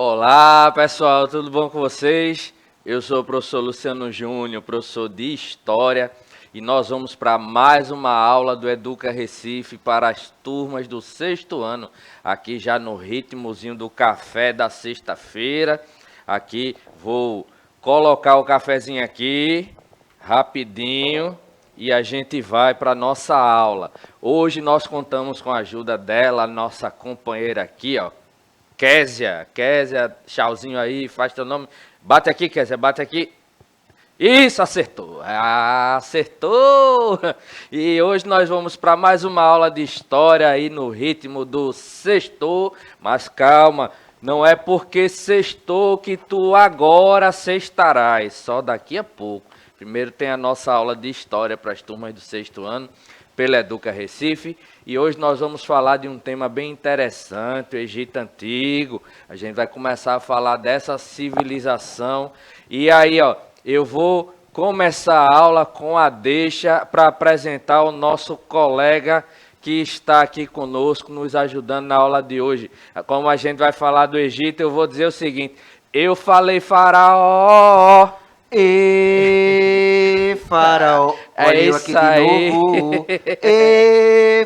Olá, pessoal, tudo bom com vocês? Eu sou o professor Luciano Júnior, professor de História, e nós vamos para mais uma aula do Educa Recife para as turmas do sexto ano, aqui já no ritmozinho do café da sexta-feira. Aqui vou colocar o cafezinho aqui, rapidinho, e a gente vai para a nossa aula. Hoje nós contamos com a ajuda dela, nossa companheira aqui, ó. Késia, tchauzinho aí, faz teu nome. Bate aqui, Késia, bate aqui. Isso, acertou. Acertou! E hoje nós vamos para mais uma aula de história aí no ritmo do sextou. Mas calma, não é porque sextou que tu agora sextarás, só daqui a pouco. Primeiro tem a nossa aula de história para as turmas do sexto ano, pela Educa Recife. E hoje nós vamos falar de um tema bem interessante, o Egito Antigo. A gente vai começar a falar dessa civilização. E aí, ó, eu vou começar a aula com a deixa para apresentar o nosso colega que está aqui conosco, nos ajudando na aula de hoje. Como a gente vai falar do Egito, eu vou dizer o seguinte: eu falei faraó. Faraó, olha É eu aqui isso de aí. novo.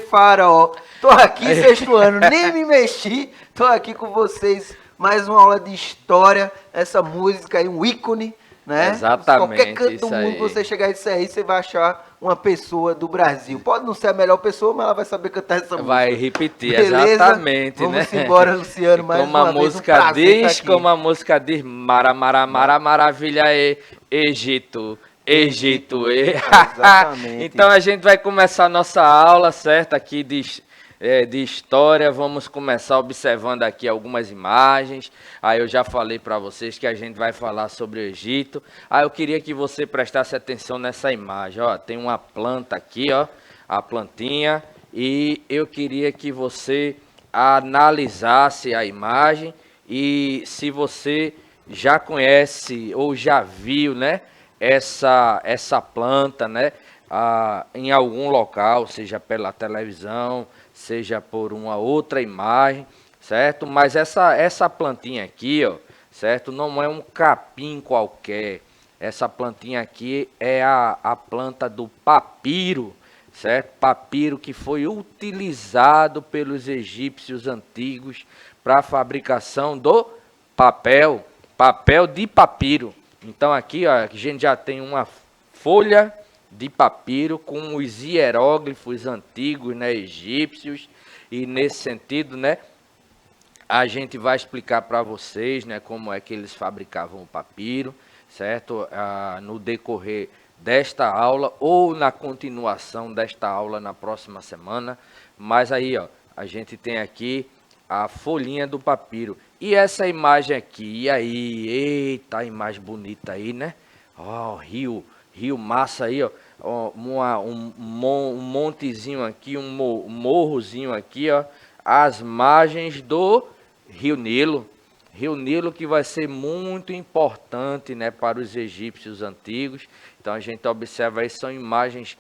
Faraó, tô aqui sexto ano, nem me mexi, tô aqui com vocês, mais uma aula de história, essa música aí, um ícone, né? Qualquer Exatamente, canto do isso mundo que aí. você chegar isso aí, você vai achar uma pessoa do Brasil. Pode não ser a melhor pessoa, mas ela vai saber cantar essa Vai música. repetir, Beleza? exatamente, né? Vamos embora, Luciano, mais Como a uma vez, um música prazer estar diz, aqui. como a música diz, mara, mara, mara, maravilha, Egito, Egito, Egito, e... exatamente. Então a gente vai começar a nossa aula, certo, aqui de história. Vamos começar observando aqui algumas imagens. Aí eu já falei para vocês que a gente vai falar sobre o Egito. Aí eu queria que você prestasse atenção nessa imagem, ó. Tem uma planta aqui, ó, a plantinha. E eu queria que você analisasse a imagem e se você já conhece ou já viu, né, essa planta, né, em algum local, seja pela televisão, seja por uma outra imagem, certo? Mas essa plantinha aqui, ó, certo? Não é um capim qualquer. Essa plantinha aqui é a planta do papiro, certo? Papiro que foi utilizado pelos egípcios antigos para a fabricação do papel, papel de papiro. Então aqui, ó, a gente já tem uma folha de papiro com os hieróglifos antigos, né, egípcios, e nesse sentido, né, a gente vai explicar para vocês, né, como é que eles fabricavam o papiro, certo? No decorrer desta aula ou na continuação desta aula na próxima semana. Mas aí, ó, a gente tem aqui a folhinha do papiro. E essa imagem aqui, e aí? Eita, imagem bonita aí, né? Ó, rio massa aí, ó. Ó, um montezinho aqui, um morrozinho aqui, ó. As margens do Rio Nilo. Rio Nilo que vai ser muito importante, né, para os egípcios antigos. Então a gente observa aí, são imagens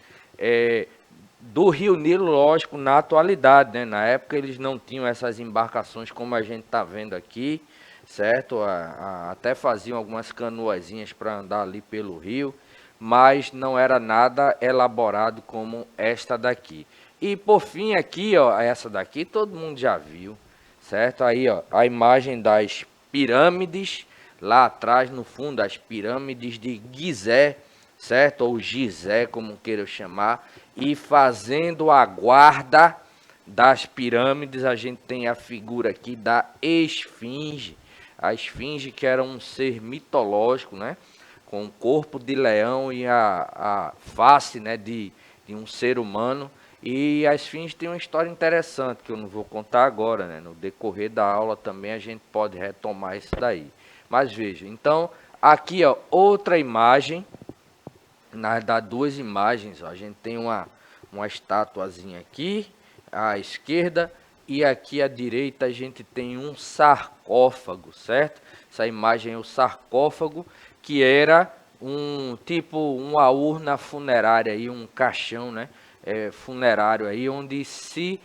do Rio Nilo, lógico, na atualidade, né? Na época eles não tinham essas embarcações como a gente está vendo aqui, certo? Até faziam algumas canoazinhas para andar ali pelo rio, mas não era nada elaborado como esta daqui. E por fim aqui, ó, essa daqui todo mundo já viu, certo? Aí, ó, a imagem das pirâmides, lá atrás no fundo, as pirâmides de Gizé, certo? Ou Gizé, como queiram chamar, e fazendo a guarda das pirâmides, a gente tem a figura aqui da esfinge. A esfinge que era um ser mitológico, né? Com o corpo de leão e a face, né, de um ser humano. E a esfinge tem uma história interessante que eu não vou contar agora, né? No decorrer da aula também a gente pode retomar isso daí. Mas veja, então aqui, ó, outra imagem, na verdade duas imagens, ó. A gente tem uma estatuazinha aqui à esquerda e aqui à direita a gente tem um sarcófago, certo? Essa imagem é o sarcófago, que era um tipo uma urna funerária aí, um caixão, né? Funerário aí, onde se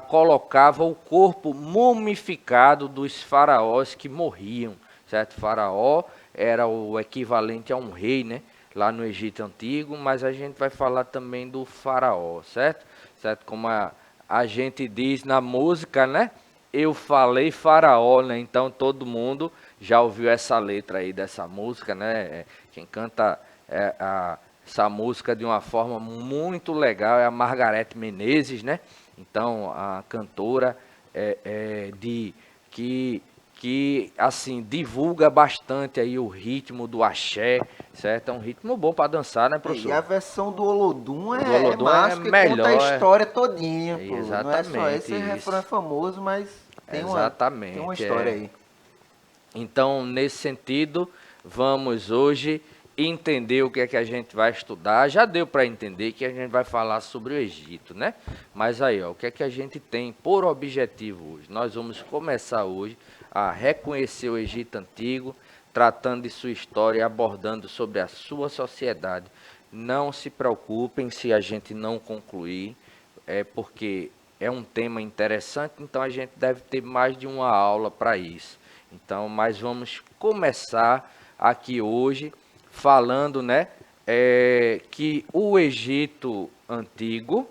colocava o corpo mumificado dos faraós que morriam, certo? Faraó era o equivalente a um rei, né? Lá no Egito Antigo, mas a gente vai falar também do faraó, certo? Certo? Como a gente diz na música, né? Eu falei faraó, né? Então todo mundo já ouviu essa letra aí dessa música, né? Quem canta essa música de uma forma muito legal é a Margareth Menezes, né? Então a cantora que assim divulga bastante aí o ritmo do axé, certo? É um ritmo bom para dançar, né, professor? E a versão do Olodum O do Olodum massa, porque conta a melhor. história todinha, pô. Não é só Exatamente esse refrão é isso. famoso, mas tem uma Exatamente. história aí. Então, nesse sentido, vamos hoje entender o que é que a gente vai estudar. Já deu para entender que a gente vai falar sobre o Egito, né? Mas aí, ó, o que é que a gente tem por objetivo hoje? Nós vamos começar hoje a reconhecer o Egito Antigo, tratando de sua história e abordando sobre a sua sociedade. Não se preocupem se a gente não concluir, porque é um tema interessante, então a gente deve ter mais de uma aula para isso. Então, mas vamos começar aqui hoje falando, né, que o Egito Antigo,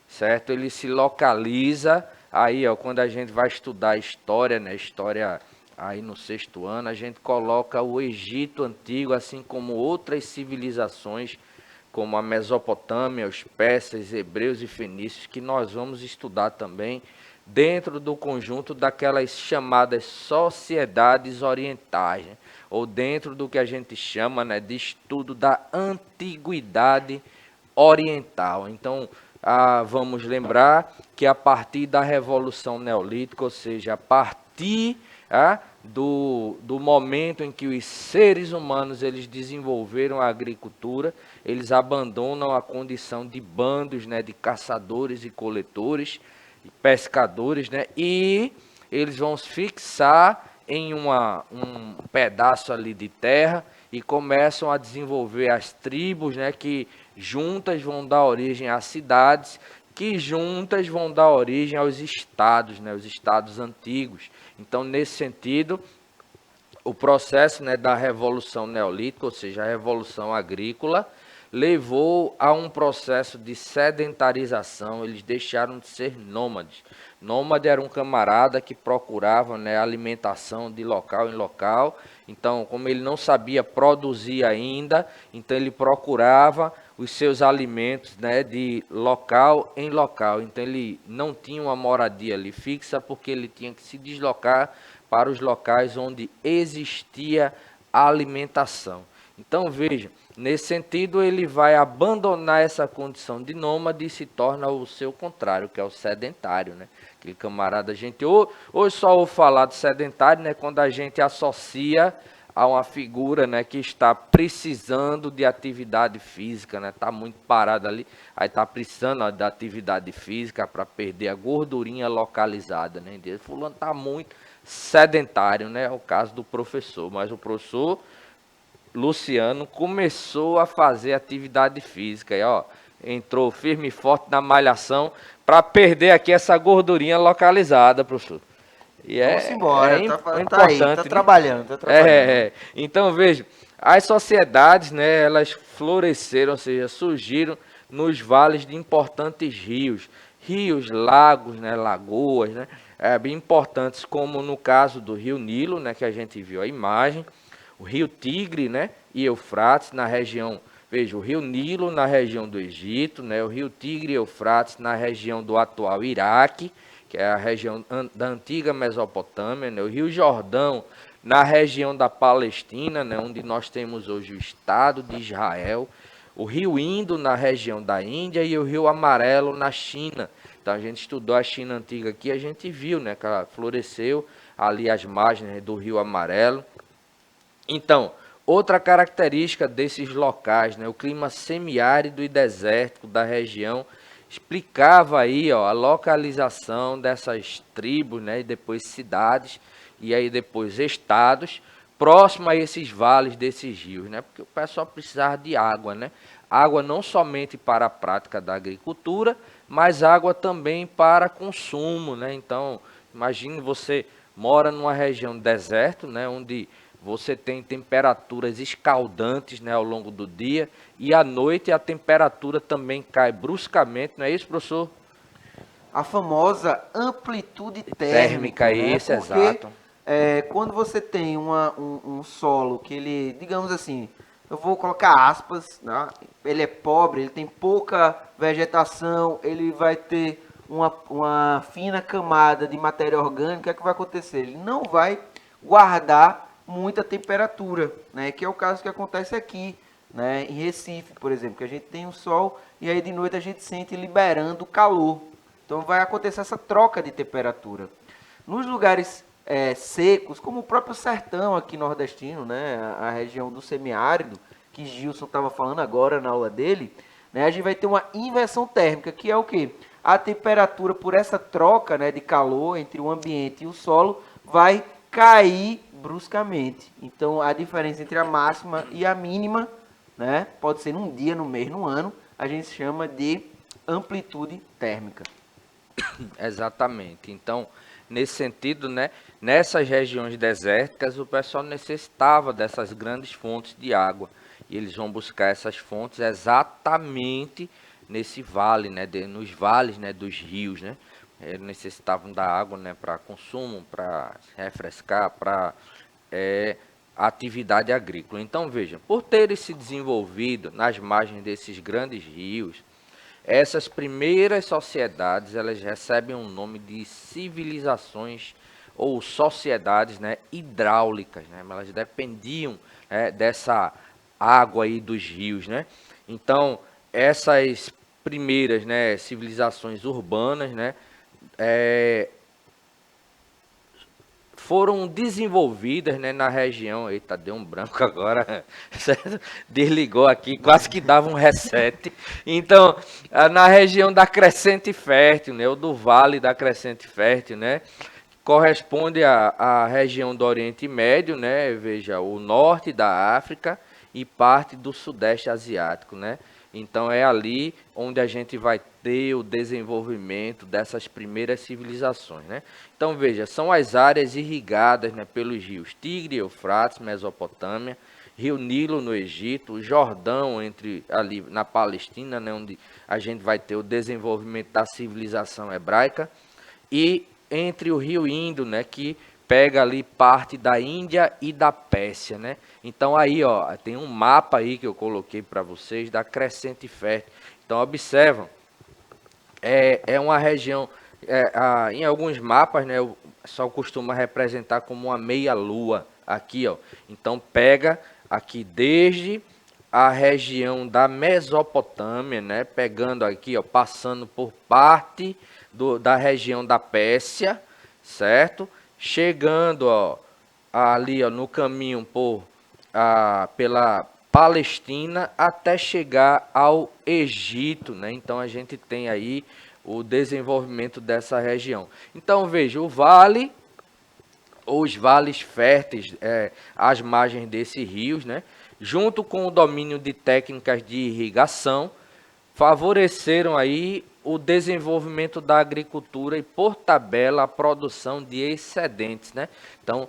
certo? Ele se localiza aí, ó, quando a gente vai estudar história, né, história aí no 6º ano, a gente coloca o Egito Antigo, assim como outras civilizações, como a Mesopotâmia, os persas, hebreus e fenícios, que nós vamos estudar também dentro do conjunto daquelas chamadas sociedades orientais, né? Ou dentro do que a gente chama, né, de estudo da antiguidade oriental. Então, vamos lembrar que a partir da Revolução Neolítica, ou seja, a partir do momento em que os seres humanos eles desenvolveram a agricultura, eles abandonam a condição de bandos, né, de caçadores e coletores, pescadores, né, e eles vão se fixar em um pedaço ali de terra e começam a desenvolver as tribos, né, que juntas vão dar origem às cidades, que juntas vão dar origem aos estados, né, os estados antigos. Então, nesse sentido, o processo, né, da Revolução Neolítica, ou seja, a Revolução Agrícola, levou a um processo de sedentarização, eles deixaram de ser nômades. Nômade era um camarada que procurava, né, alimentação de local em local, então como ele não sabia produzir ainda, então ele procurava os seus alimentos, né, de local em local, então ele não tinha uma moradia ali fixa, porque ele tinha que se deslocar para os locais onde existia alimentação. Então veja, nesse sentido ele vai abandonar essa condição de nômade e se torna o seu contrário, que é o sedentário, né? Aquele camarada, a gente hoje só ouve falar de sedentário, né, quando a gente associa a uma figura, né, que está precisando de atividade física, né, está muito parado ali, aí está precisando, ó, da atividade física para perder a gordurinha localizada, né? Fulano está muito sedentário, né? É o caso do professor, mas o professor Luciano começou a fazer atividade física e, ó, entrou firme e forte na malhação para perder aqui essa gordurinha localizada, professor. E Vamos embora, tá importante, aí, tá né? trabalhando, tá trabalhando. Então, veja, as sociedades, né, elas floresceram, ou seja, surgiram nos vales de importantes rios, lagos, né, lagoas, né, bem importantes, como no caso do Rio Nilo, né, que a gente viu a imagem, o Rio Tigre, né, e Eufrates na região, veja, o Rio Nilo na região do Egito, né, o Rio Tigre e Eufrates na região do atual Iraque, que é a região da antiga Mesopotâmia, né, o Rio Jordão na região da Palestina, né, onde nós temos hoje o Estado de Israel, o Rio Indo na região da Índia e o Rio Amarelo na China. Então a gente estudou a China antiga aqui, a gente viu, né, que ela floresceu ali às margens do Rio Amarelo. Então, outra característica desses locais, né, o clima semiárido e desértico da região, explicava aí, ó, a localização dessas tribos, né, e depois cidades, e aí depois estados, próximo a esses vales desses rios, né, porque o pessoal precisava de água, né. água não somente para a prática da agricultura, mas água também para consumo, né? Então, imagine você mora numa região de deserto, né, onde você tem temperaturas escaldantes, né, ao longo do dia, e à noite a temperatura também cai bruscamente, não é isso, professor? A famosa amplitude Térmica, térmica, né? isso, Porque exato. quando você tem um solo que ele, digamos assim, eu vou colocar aspas, né? Ele é pobre, ele tem pouca vegetação, ele vai ter uma fina camada de matéria orgânica, o que é que vai acontecer? Ele não vai guardar muita temperatura, né? Que é o caso que acontece aqui, né? Em Recife, por exemplo, que a gente tem o sol e aí de noite a gente sente liberando calor. Então vai acontecer essa troca de temperatura. Nos lugares secos, como o próprio sertão aqui nordestino, né? A região do semiárido, que Gilson estava falando agora na aula dele, né? A gente vai ter uma inversão térmica, que é o quê? A temperatura, por essa troca, né, de calor entre o ambiente e o solo, vai cair bruscamente. Então, a diferença entre a máxima e a mínima, né, pode ser num dia, no mês, no ano, a gente chama de amplitude térmica. Exatamente. Então, nesse sentido, né, nessas regiões desérticas, o pessoal necessitava dessas grandes fontes de água. E eles vão buscar essas fontes exatamente nesse vale, né, nos vales, né, dos rios, né. Eles necessitavam da água, né, para consumo, para refrescar, para atividade agrícola. Então, veja, por terem se desenvolvido nas margens desses grandes rios, essas primeiras sociedades, elas recebem um nome de civilizações ou sociedades, né, hidráulicas, né? Elas dependiam, né, dessa água aí dos rios, né? Então, essas primeiras, né, civilizações urbanas, né, foram desenvolvidas, né, na região. Eita, deu um branco agora. Desligou aqui, quase que dava um reset. Então, na região da Crescente Fértil, né, ou do Vale da Crescente Fértil, né, corresponde à região do Oriente Médio, né, veja, o norte da África e parte do Sudeste Asiático, né. Então é ali onde a gente vai ter o desenvolvimento dessas primeiras civilizações, né? Então veja, são as áreas irrigadas, né, pelos rios Tigre e Eufrates, Mesopotâmia, Rio Nilo no Egito, o Jordão entre ali na Palestina, né, onde a gente vai ter o desenvolvimento da civilização hebraica, e entre o Rio Indo, né, que pega ali parte da Índia e da Pérsia, né? Então aí, ó, tem um mapa aí que eu coloquei para vocês da Crescente Fértil. Então observam, é uma região, em alguns mapas, né, o pessoal costuma representar como uma meia-lua aqui, ó. Então pega aqui desde a região da Mesopotâmia, né, pegando aqui, ó, passando por parte da região da Pérsia, certo? Chegando, ó, ali, ó, no caminho pela Palestina até chegar ao Egito, né? Então a gente tem aí o desenvolvimento dessa região. Então veja, o vale, os vales férteis, às margens desses rios, né, junto com o domínio de técnicas de irrigação, favoreceram aí o desenvolvimento da agricultura e, por tabela, a produção de excedentes, né? Então,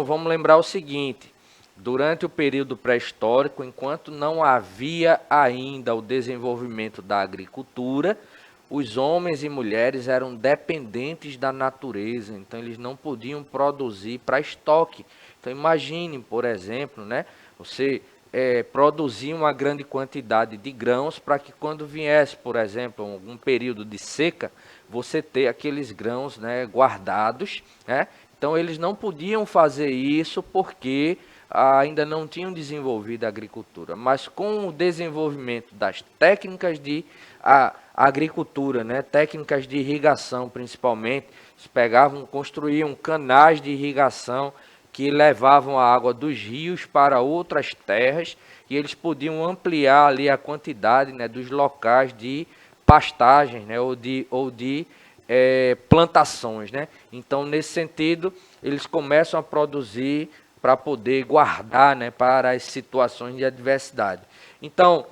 vamos lembrar o seguinte: durante o período pré-histórico, enquanto não havia ainda o desenvolvimento da agricultura, os homens e mulheres eram dependentes da natureza, então eles não podiam produzir para estoque. Então imagine, por exemplo, né, você produzir uma grande quantidade de grãos para que quando viesse, por exemplo, um período de seca, você ter aqueles grãos, né, guardados, né? Então eles não podiam fazer isso porque ainda não tinham desenvolvido a agricultura, mas com o desenvolvimento das técnicas de agricultura, né, técnicas de irrigação principalmente, eles construíam canais de irrigação que levavam a água dos rios para outras terras e eles podiam ampliar ali a quantidade, né, dos locais de pastagens, né, ou de plantações, né? Então, nesse sentido, eles começam a produzir para poder guardar, né, para as situações de adversidade. Então,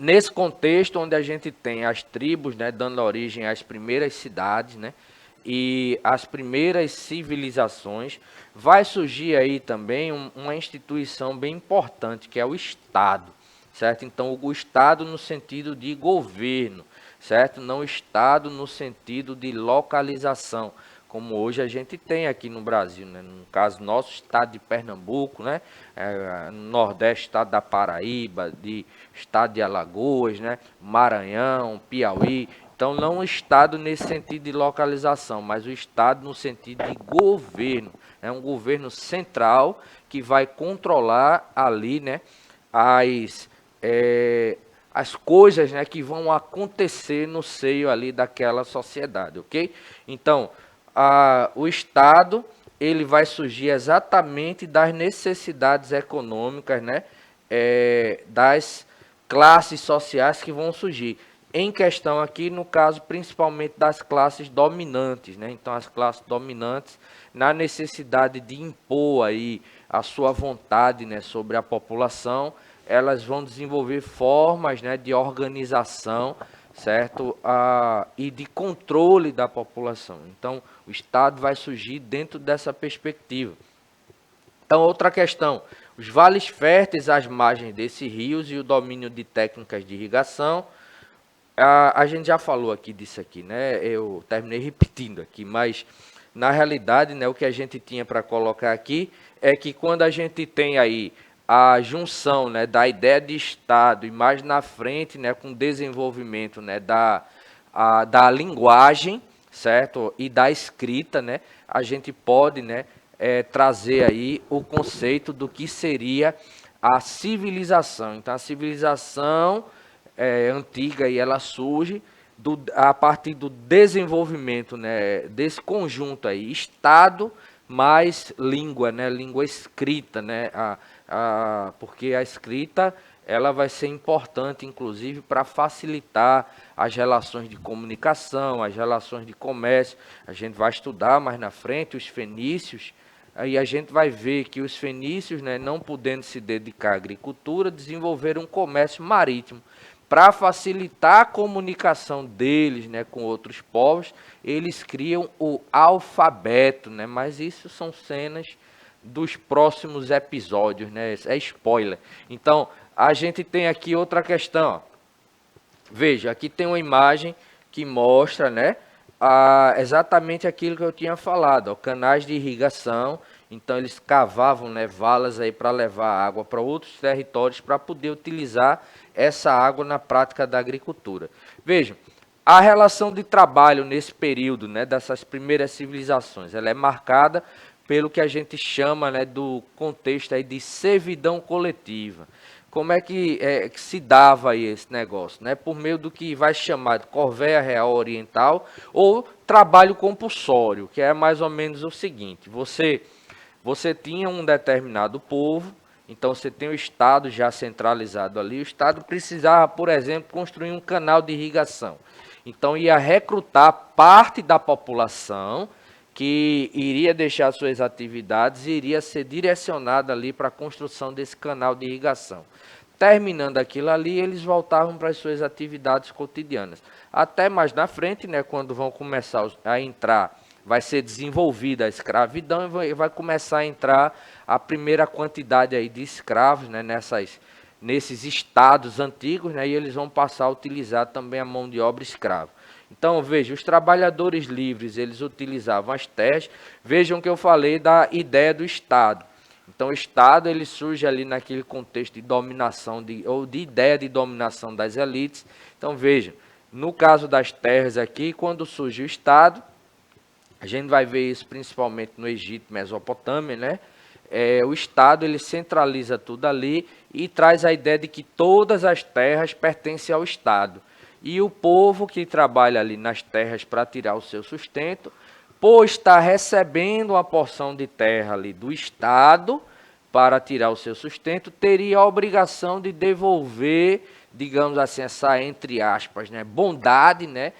Nesse contexto onde a gente tem as tribos, né, dando origem às primeiras cidades, né, e as primeiras civilizações, vai surgir aí também uma instituição bem importante, que é o Estado, certo? Então, o Estado no sentido de governo, certo? Não Estado no sentido de localização, como hoje a gente tem aqui no Brasil, né? No caso, nosso estado de Pernambuco, né? No Nordeste, estado da Paraíba, estado de Alagoas, né? Maranhão, Piauí. Então, não o estado nesse sentido de localização, mas o estado no sentido de governo. É um governo central que vai controlar ali, né? As, as coisas, né, que vão acontecer no seio ali daquela sociedade, ok? Então, o Estado ele vai surgir exatamente das necessidades econômicas, né, das classes sociais que vão surgir. Em questão aqui, no caso, principalmente das classes dominantes, né? Então, as classes dominantes, na necessidade de impor aí a sua vontade, né, sobre a população, elas vão desenvolver formas, né, de organização, certo? E de controle da população. Então, o Estado vai surgir dentro dessa perspectiva. Então, outra questão, os vales férteis às margens desses rios e o domínio de técnicas de irrigação. A gente já falou aqui disso aqui, né? Eu terminei repetindo aqui, mas na realidade, né, o que a gente tinha para colocar aqui é que quando a gente tem aí a junção, né, da ideia de Estado e mais na frente, né, com o desenvolvimento, né, da linguagem, certo? E da escrita, né, a gente pode, né, trazer aí o conceito do que seria a civilização. Então, a civilização antiga e ela surge a partir do desenvolvimento, né, desse conjunto aí, Estado mais língua, né, língua escrita, né, porque a escrita ela vai ser importante, inclusive, para facilitar as relações de comunicação, as relações de comércio. A gente vai estudar mais na frente os fenícios, aí a gente vai ver que os fenícios, né, não podendo se dedicar à agricultura, desenvolveram um comércio marítimo. Para facilitar a comunicação deles, né, com outros povos, eles criam o alfabeto, né, mas isso são cenas dos próximos episódios, né, é spoiler. Então, a gente tem aqui outra questão, ó. Veja, aqui tem uma imagem que mostra, né, exatamente aquilo que eu tinha falado, ó, canais de irrigação. Então eles cavavam, né, valas aí para levar água para outros territórios para poder utilizar essa água na prática da agricultura. Vejam, a relação de trabalho nesse período, né, dessas primeiras civilizações, ela é marcada pelo que a gente chama, né, do contexto aí de servidão coletiva. Como é que se dava aí esse negócio? Né? Por meio do que vai chamar de corvéia real oriental ou trabalho compulsório, que é mais ou menos o seguinte: você tinha um determinado povo, então você tem o Estado já centralizado ali, o Estado precisava, por exemplo, construir um canal de irrigação. Então ia recrutar parte da população que iria deixar suas atividades e iria ser direcionada ali para a construção desse canal de irrigação. Terminando aquilo ali, eles voltavam para as suas atividades cotidianas. Até mais na frente, né, quando vão começar a entrar, vai ser desenvolvida a escravidão e vai começar a entrar a primeira quantidade aí de escravos, né, nesses estados antigos, né, e eles vão passar a utilizar também a mão de obra escrava. Então, veja, os trabalhadores livres, eles utilizavam as terras. Vejam que eu falei da ideia do Estado. Então, o Estado ele surge ali naquele contexto de dominação, ou de ideia de dominação das elites. Então, veja, no caso das terras aqui, quando surge o Estado, a gente vai ver isso principalmente no Egito, Mesopotâmia, né? O Estado ele centraliza tudo ali e traz a ideia de que todas as terras pertencem ao Estado. E o povo que trabalha ali nas terras para tirar o seu sustento, por estar recebendo uma porção de terra ali do Estado para tirar o seu sustento, teria a obrigação de devolver, digamos assim, essa, entre aspas, né, bondade, né,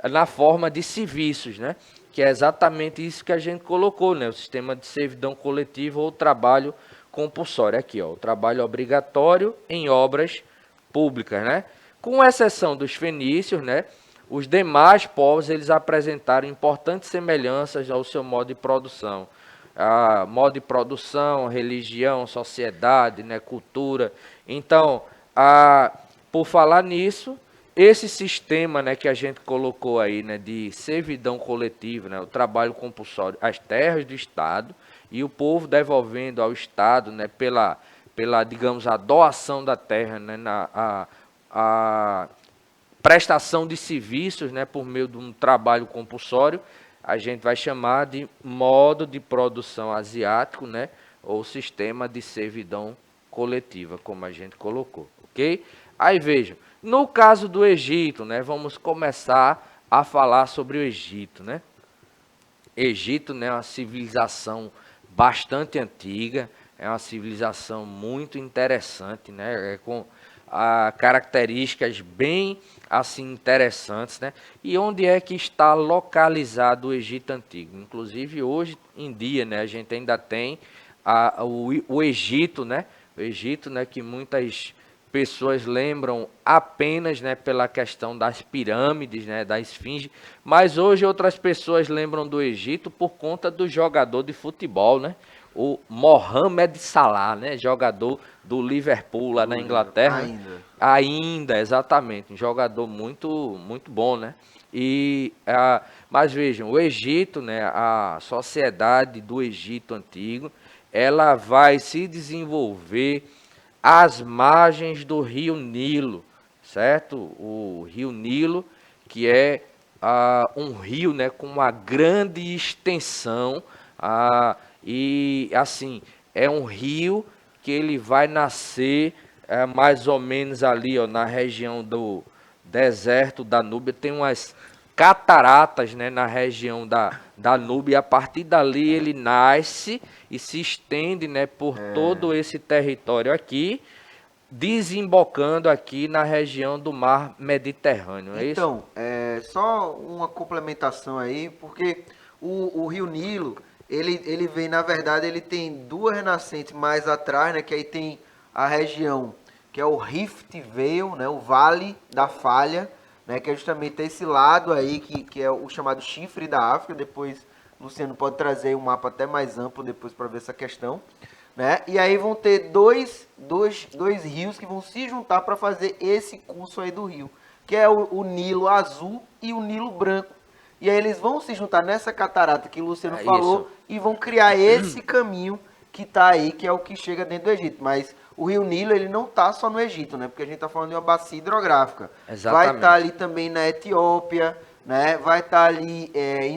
na forma de serviços, né, que é exatamente isso que a gente colocou, né, o sistema de servidão coletiva ou trabalho compulsório. Aqui, ó, o trabalho obrigatório em obras públicas, né? Com exceção dos fenícios, né? Os demais povos eles apresentaram importantes semelhanças ao seu modo de produção. Modo de produção, religião, sociedade, né, cultura. Então, por falar nisso, esse sistema, né, que a gente colocou aí, né, de servidão coletiva, né, o trabalho compulsório, as terras do Estado e o povo devolvendo ao Estado, né, pela digamos, a doação da terra, né, a prestação de serviços, né, por meio de um trabalho compulsório, a gente vai chamar de modo de produção asiático, né, ou sistema de servidão coletiva, como a gente colocou, ok? Aí vejam, no caso do Egito, né, vamos começar a falar sobre o Egito, né? Egito, né, é uma civilização bastante antiga, é uma civilização muito interessante, né, com características bem assim interessantes, né? E onde é que está localizado o Egito Antigo? Inclusive hoje em dia, né, a gente ainda tem o Egito, né? O Egito, né, que muitas pessoas lembram apenas, né, pela questão das pirâmides, né, da esfinge, mas hoje outras pessoas lembram do Egito por conta do jogador de futebol, né? O Mohamed Salah, né, jogador do Liverpool lá na Inglaterra. Ainda, exatamente, um jogador muito bom, né? Mas vejam, o Egito, né, a sociedade do Egito antigo, ela vai se desenvolver às margens do rio Nilo, certo? O rio Nilo, que é um rio, né, com uma grande extensão, e assim, é um rio que ele vai nascer mais ou menos ali, ó, na região do deserto da Núbia, tem umas cataratas, né, na região da Núbia, e a partir dali ele nasce e se estende, né, por todo esse território aqui, desembocando aqui na região do mar Mediterrâneo, é isso? Então, só uma complementação aí, porque o Rio Nilo, ele vem, na verdade, ele tem duas nascentes mais atrás, né, que aí tem a região que é o Rift Valley, né, o Vale da Falha, né, que é justamente esse lado aí, que é o chamado chifre da África. Depois, Luciano pode trazer um mapa até mais amplo depois para ver essa questão. Né? E aí vão ter dois rios que vão se juntar para fazer esse curso aí do rio, que é o Nilo Azul e o Nilo Branco. E aí eles vão se juntar nessa catarata que o Luciano falou isso. E vão criar esse caminho que está aí, que é o que chega dentro do Egito. Mas o rio Nilo, ele não está só no Egito, né? Porque a gente está falando de uma bacia hidrográfica. Exatamente. Vai estar ali também na Etiópia, né? Vai estar ali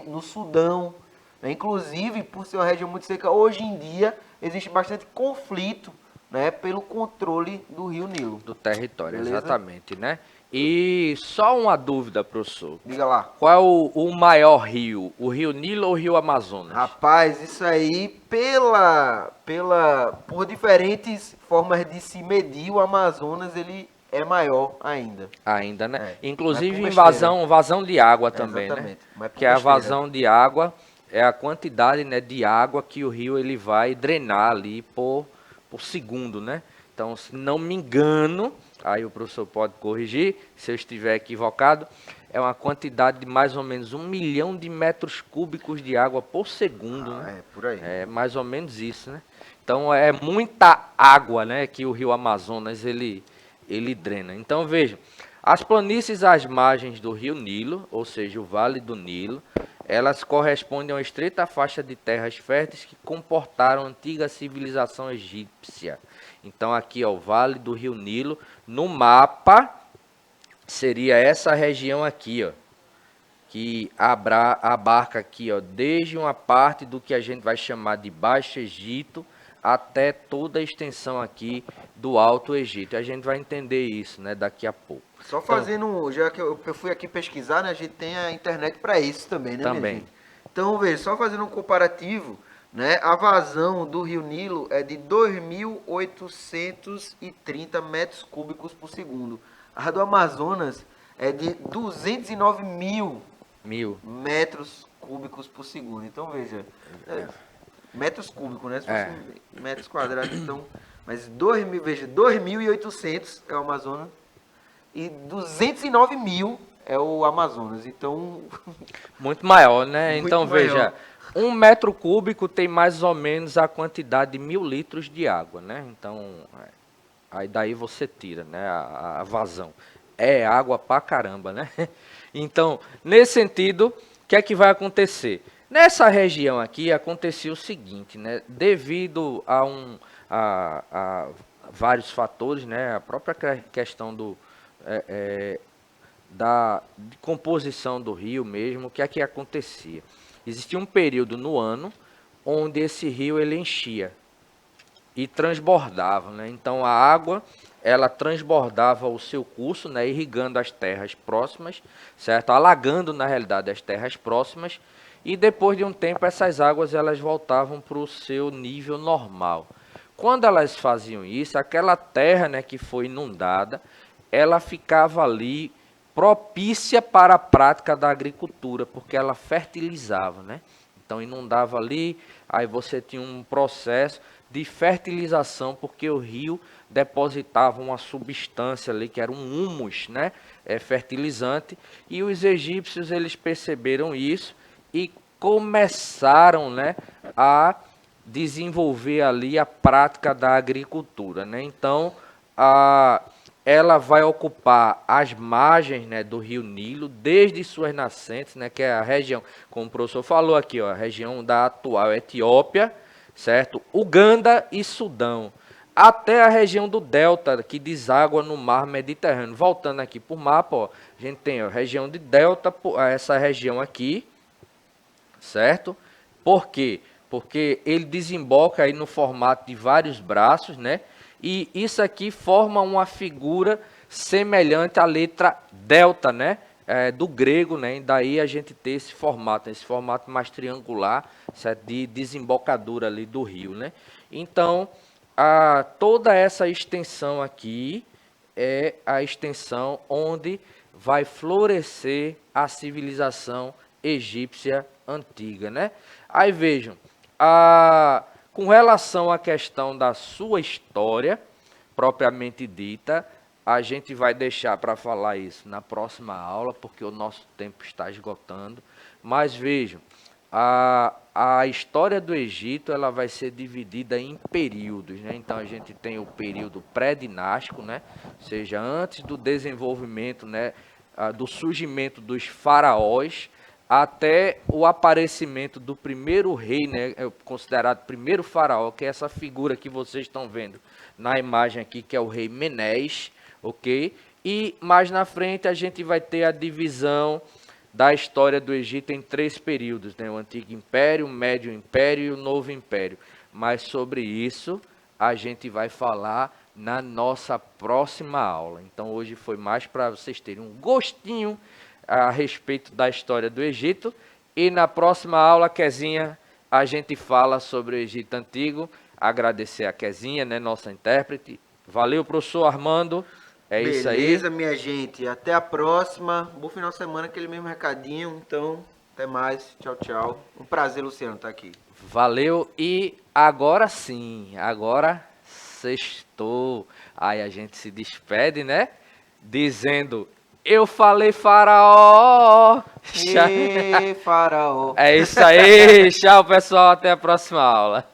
no Sudão, né? Inclusive, por ser uma região muito seca, hoje em dia existe bastante conflito, né, pelo controle do rio Nilo. Do território, Beleza? exatamente, né? E só uma dúvida, professor. Diga lá. Qual é o maior rio? O Rio Nilo ou o Rio Amazonas? Rapaz, isso aí, por diferentes formas de se medir, o Amazonas, ele é maior ainda. Ainda, né? Inclusive mas vazão de água também, exatamente. né? Que a vazão de água é a quantidade, né, de água que o rio ele vai drenar ali por segundo, né? Então, se não me engano, aí o professor pode corrigir se eu estiver equivocado, é uma quantidade de mais ou menos 1 milhão de metros cúbicos de água por segundo, né? Por aí. É mais ou menos isso, né? Então é muita água, né, que o rio Amazonas ele drena. Então vejam, as planícies às margens do rio Nilo, ou seja, o Vale do Nilo, elas correspondem a uma estreita faixa de terras férteis que comportaram a antiga civilização egípcia. Então aqui, ó, o Vale do Rio Nilo, no mapa seria essa região aqui, ó, que abarca aqui, ó, desde uma parte do que a gente vai chamar de Baixo Egito até toda a extensão aqui do Alto Egito. A gente vai entender isso, né, daqui a pouco. Só fazendo, já que eu fui aqui pesquisar, né, a gente tem a internet para isso também, né, Também. minha gente? Então, veja, só fazendo um comparativo, né, a vazão do Rio Nilo é de 2.830 metros cúbicos por segundo. A do Amazonas é de 209 mil metros cúbicos por segundo. Então, veja, metros cúbicos, né? Se fosse metros quadrados, então... Mas 2.800 é o Amazonas e 209 mil é o Amazonas. Então, Muito maior, né? Muito Então, maior. veja, 1 metro cúbico tem mais ou menos a quantidade de 1.000 litros de água, né? Então, aí daí você tira, né, a vazão. É água pra caramba, né? Então, nesse sentido, o que é que vai acontecer? Nessa região aqui acontecia o seguinte, né? Devido a vários fatores, né? A própria questão da de composição do rio mesmo, o que é que acontecia? Existia um período no ano onde esse rio ele enchia e transbordava, né? Então a água ela transbordava o seu curso, né, irrigando as terras próximas, certo? Alagando na realidade as terras próximas e depois de um tempo essas águas elas voltavam para o seu nível normal. Quando elas faziam isso, aquela terra, né, que foi inundada, ela ficava ali propícia para a prática da agricultura, porque ela fertilizava, né? Então inundava ali, aí você tinha um processo de fertilização, porque o rio depositava uma substância ali que era um humus, né, fertilizante, e os egípcios eles perceberam isso e começaram, né, a desenvolver ali a prática da agricultura, né? Então, ela vai ocupar as margens, né, do rio Nilo, desde suas nascentes, né, que é a região, como o professor falou aqui, ó, a região da atual Etiópia, certo? Uganda e Sudão, até a região do Delta, que deságua no mar Mediterrâneo. Voltando aqui para o mapa, ó, a gente tem a região de Delta, essa região aqui, certo? Por quê? Porque ele desemboca aí no formato de vários braços, né? E isso aqui forma uma figura semelhante à letra delta, né? Do grego, né? E daí a gente tem esse formato mais triangular, certo? De desembocadura ali do rio, né? Então, toda essa extensão aqui é a extensão onde vai florescer a civilização egípcia antiga, né? Aí vejam, com relação à questão da sua história, propriamente dita, a gente vai deixar para falar isso na próxima aula, porque o nosso tempo está esgotando. Mas vejam, a história do Egito ela vai ser dividida em períodos, né? Então a gente tem o período pré-dinástico, né? Ou seja, antes do desenvolvimento, né, do surgimento dos faraós, até o aparecimento do primeiro rei, né, considerado primeiro faraó, que é essa figura que vocês estão vendo na imagem aqui, que é o rei Menés, ok? E mais na frente a gente vai ter a divisão da história do Egito em 3 períodos, né? O Antigo Império, o Médio Império e o Novo Império. Mas sobre isso a gente vai falar na nossa próxima aula. Então hoje foi mais para vocês terem um gostinho a respeito da história do Egito. E na próxima aula, Kezinha, a gente fala sobre o Egito Antigo. Agradecer a Kezinha, né, nossa intérprete. Valeu, professor Armando. É isso aí. Beleza, minha gente. Até a próxima. Bom final de semana, aquele mesmo recadinho. Então, até mais. Tchau, tchau. Um prazer, Luciano, estar aqui. Valeu. E agora sim, agora sextou. Aí a gente se despede, né? Dizendo: eu falei faraó. Ê, faraó. É isso aí. Tchau, pessoal. Até a próxima aula.